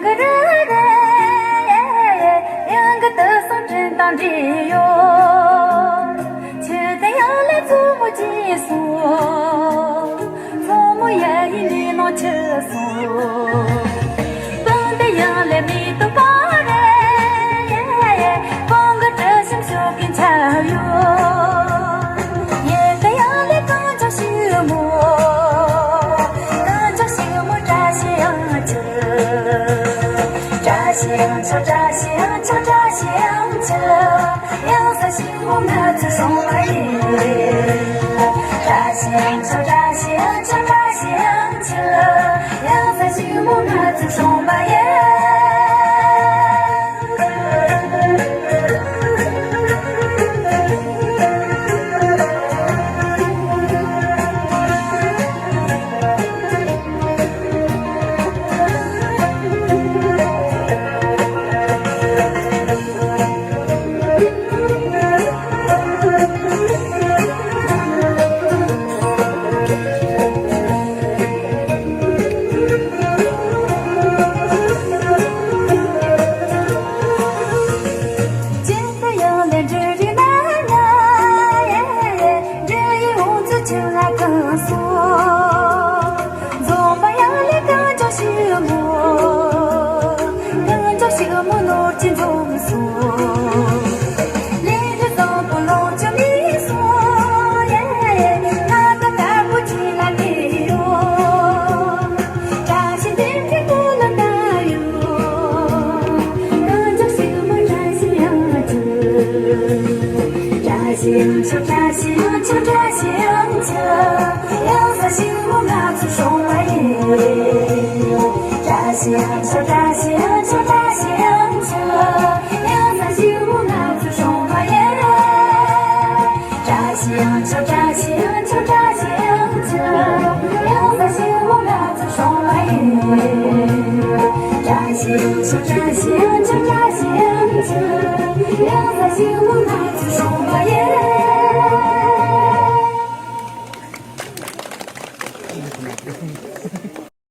两个人两个得上正当的哟，却得要来做我寄宿，做我也一年能吃素，本得要来没得包人，帮个这心小兵吃哟，也得要来刚着修木，刚着修木扎香车。扎香车，扎香车，扎香车，两三心我们只送来耶。扎香车，扎香车，扎香车，两三心我们只送来耶。香车，扎香车，扎香车，两三心我拿出手来耶。扎香车，扎香车，扎香车，两三心我拿出手来耶。扎香车，扎香车，扎香车，两三心我拿出手来耶。扎香车，扎香车，扎香车，两三心我拿出手来耶。